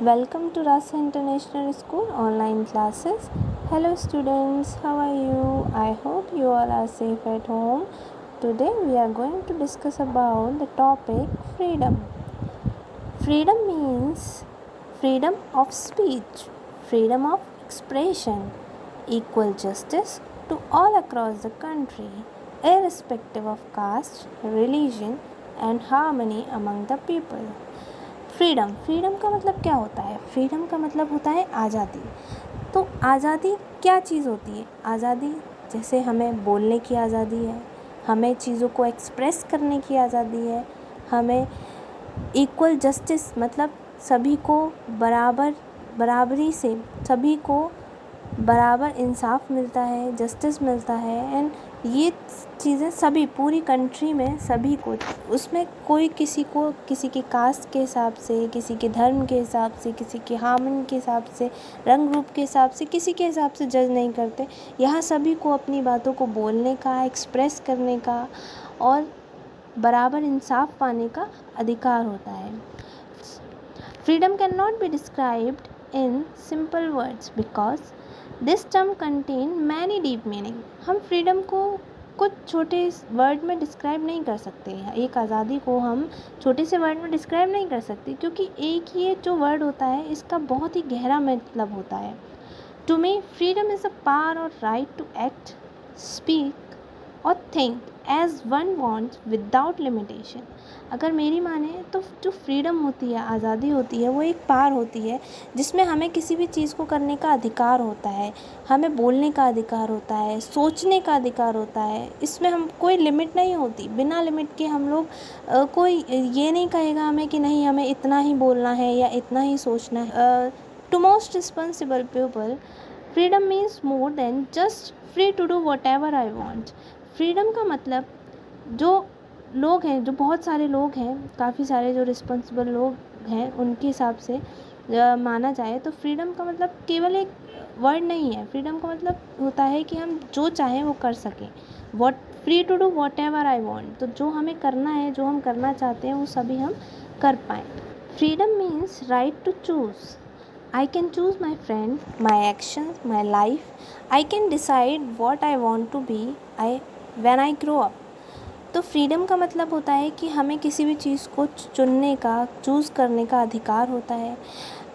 Welcome to Rasa International School online classes. Hello students, how are you? I hope you all are safe at home. Today we are going to discuss about the topic freedom. Freedom means freedom of speech, freedom of expression, equal justice to all across the country, irrespective of caste, religion and harmony among the people. Freedom का मतलब क्या होता है? Freedom का मतलब होता है आज़ादी। तो आज़ादी क्या चीज़ होती है? आज़ादी जैसे हमें बोलने की आज़ादी है, हमें चीज़ों को एक्सप्रेस करने की आज़ादी है, हमें इक्वल जस्टिस मतलब सभी को बराबरी से सभी को बराबर इंसाफ मिलता है, जस्टिस मिलता है। एंड ये चीज़ें सभी पूरी कंट्री में सभी को, उसमें कोई किसी के कास्ट के हिसाब से, किसी के धर्म के हिसाब से, किसी के हार्मनी के हिसाब से, रंग रूप के हिसाब से, किसी के हिसाब से जज नहीं करते। यहाँ सभी को अपनी बातों को बोलने का, एक्सप्रेस करने का और बराबर इंसाफ पाने का अधिकार होता है। Freedom can not be described in simple words because this term contain many deep meaning. हम फ्रीडम को कुछ छोटे वर्ड में डिस्क्राइब नहीं कर सकते हैं। एक आज़ादी को हम छोटे से वर्ड में डिस्क्राइब नहीं कर सकते, क्योंकि एक ही जो वर्ड होता है इसका बहुत ही गहरा मतलब होता है। To me freedom is a power और राइट टू एक्ट, स्पीक और think as one wants without limitation. अगर मेरी माने तो जो फ्रीडम होती है, आज़ादी होती है, वो एक पावर होती है जिसमें हमें किसी भी चीज़ को करने का अधिकार होता है, हमें बोलने का अधिकार होता है, सोचने का अधिकार होता है। इसमें हम कोई लिमिट नहीं होती। बिना लिमिट के हम लोग कोई ये नहीं कहेगा हमें कि नहीं हमें इतना ही बोलना है या इतना ही सोचना है। To most responsible people freedom means more than just free to do whatever I want. Freedom का मतलब जो लोग हैं, जो बहुत सारे लोग हैं, काफ़ी सारे जो रिस्पॉन्सिबल लोग हैं उनके हिसाब से माना जाए तो फ्रीडम का मतलब केवल एक वर्ड नहीं है। फ्रीडम का मतलब होता है कि हम जो चाहें वो कर सकें। Free to do whatever I want, तो जो हमें करना है, जो हम करना चाहते हैं वो सभी हम कर पाएँ। Freedom means right to choose. I can choose my friend, my actions, my life. I can decide what I want to be when I grow up. तो फ्रीडम का मतलब होता है कि हमें किसी भी चीज़ को चुनने का, चूज़ करने का अधिकार होता है।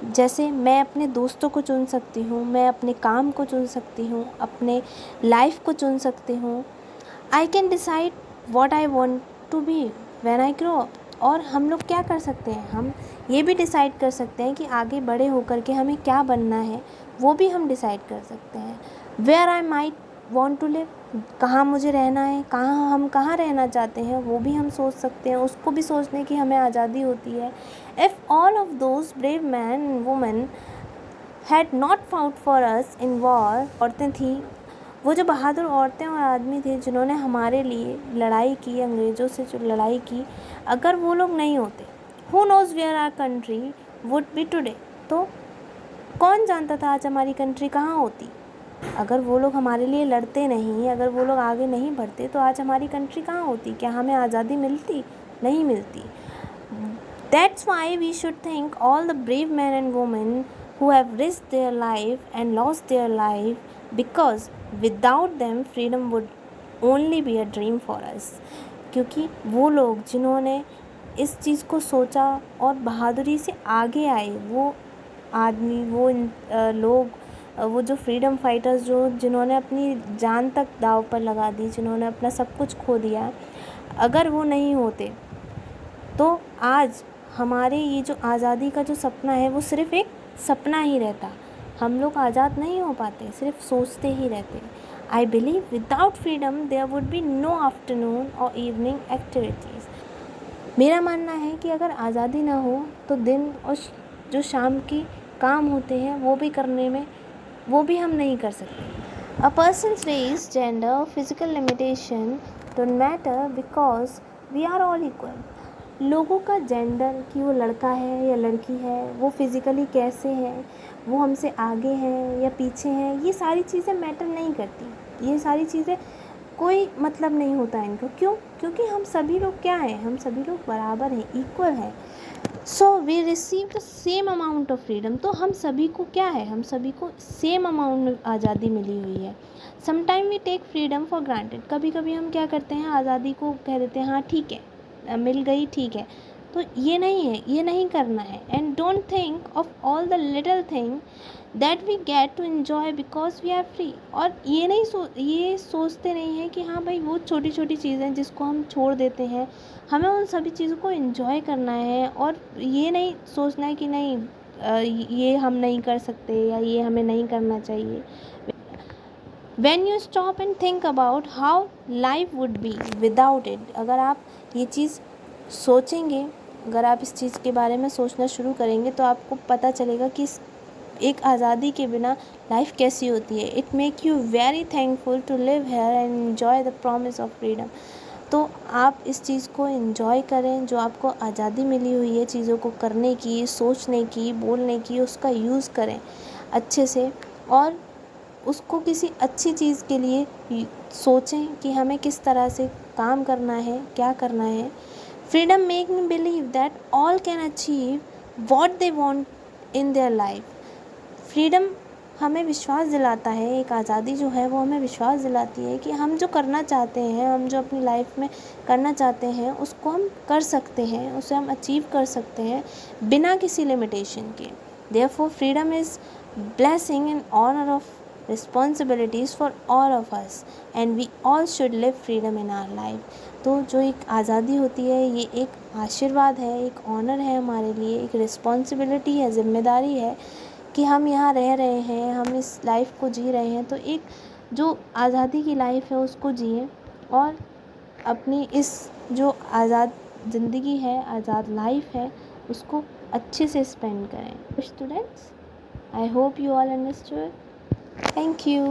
जैसे मैं अपने दोस्तों को चुन सकती हूँ, मैं अपने काम को चुन सकती हूँ, अपने लाइफ को चुन सकती हूँ। I can decide what I want to be when I grow up. और हम लोग क्या कर सकते हैं, हम ये भी डिसाइड कर सकते हैं कि आगे बड़े होकर के हमें क्या बनना है, वो भी हम डिसाइड कर सकते हैं। Where I might want to live, कहाँ मुझे रहना है, हम कहाँ रहना चाहते हैं, वो भी हम सोच सकते हैं। उसको भी सोचने की हमें आज़ादी होती है। If all of those brave man women had not fought for us in war, औरतें थी, वो जो बहादुर औरतें और आदमी थे जिन्होंने हमारे लिए लड़ाई की, अंग्रेज़ों से जो लड़ाई की, अगर वो लोग नहीं होते, who knows where our country would be today. तो कौन जानता था आज हमारी कंट्री कहाँ होती। अगर वो लोग हमारे लिए लड़ते नहीं, अगर वो लोग आगे नहीं बढ़ते, तो आज हमारी कंट्री कहाँ होती। क्या हमें आज़ादी मिलती? नहीं मिलती। That's why we should thank all the brave man and women who have risked their life and lost their life, because without them freedom would only be a dream for us। क्योंकि वो लोग जिन्होंने इस चीज़ को सोचा और बहादुरी से आगे आए, वो आदमी, वो लोग, वो जो फ्रीडम फाइटर्स, जिन्होंने अपनी जान तक दाव पर लगा दी, जिन्होंने अपना सब कुछ खो दिया, अगर वो नहीं होते तो आज हमारे ये जो आज़ादी का जो सपना है वो सिर्फ़ एक सपना ही रहता। हम लोग आज़ाद नहीं हो पाते, सिर्फ सोचते ही रहते। I believe without freedom there would be no afternoon और इवनिंग एक्टिविटीज़। मेरा मानना है कि अगर आज़ादी ना हो तो दिन और जो शाम की काम होते हैं वो भी करने में, वो भी हम नहीं कर सकते। A person's race, gender, physical limitation don't matter because we are all equal. लोगों का जेंडर, कि वो लड़का है या लड़की है, वो फिज़िकली कैसे है, वो हमसे आगे हैं या पीछे हैं, ये सारी चीज़ें मैटर नहीं करती। ये सारी चीज़ें कोई मतलब नहीं होता इनको। क्यों? क्योंकि हम सभी लोग क्या हैं, हम सभी लोग बराबर हैं, इक्वल हैं। So we receive the same amount of freedom. तो हम सभी को क्या है, हम सभी को सेम अमाउंट में आज़ादी मिली हुई है। Sometime we take freedom for granted. कभी कभी हम क्या करते हैं, आज़ादी को कह देते हैं हाँ ठीक है मिल गई ठीक है। तो ये नहीं है, ये नहीं करना है। And don't think of all the little thing that we get to enjoy because we are free. और ये सोचते नहीं हैं कि हाँ भाई वो छोटी छोटी चीज़ें जिसको हम छोड़ देते हैं, हमें उन सभी चीज़ों को एंजॉय करना है। और ये नहीं सोचना है कि नहीं ये हम नहीं कर सकते या ये हमें नहीं करना चाहिए। When you stop and think about how life would be without it, अगर आप ये चीज़ सोचेंगे, अगर आप इस चीज़ के बारे में सोचना शुरू करेंगे तो आपको पता चलेगा कि एक आज़ादी के बिना लाइफ कैसी होती है। It make you very thankful to live here and enjoy the promise of freedom. तो आप इस चीज़ को एंजॉय करें, जो आपको आज़ादी मिली हुई है चीज़ों को करने की, सोचने की, बोलने की, उसका यूज़ करें अच्छे से। और उसको किसी अच्छी चीज़ के लिए सोचें कि हमें किस तरह से काम करना है, क्या करना है। Freedom make me believe that all can achieve what they want in their life. Freedom हमें विश्वास दिलाता है, एक आज़ादी जो है वो हमें विश्वास दिलाती है कि हम जो करना चाहते हैं, हम जो अपनी लाइफ में करना चाहते हैं उसको हम कर सकते हैं, उसे हम अचीव कर सकते हैं बिना किसी लिमिटेशन के। Therefore freedom is blessing and honor of responsibilities for all of us and we all should live freedom in our life। तो जो एक आज़ादी होती है ये एक आशीर्वाद है, एक ऑनर है हमारे लिए, एक रिस्पॉन्सिबिलिटी है, ज़िम्मेदारी है कि हम यहाँ रह रहे हैं, हम इस लाइफ को जी रहे हैं। तो एक जो आज़ादी की लाइफ है उसको जिए और अपनी इस जो आज़ाद ज़िंदगी है, आज़ाद लाइफ है, उसको अच्छे से स्पेंड करें। Students, I hope you all understood. Thank you.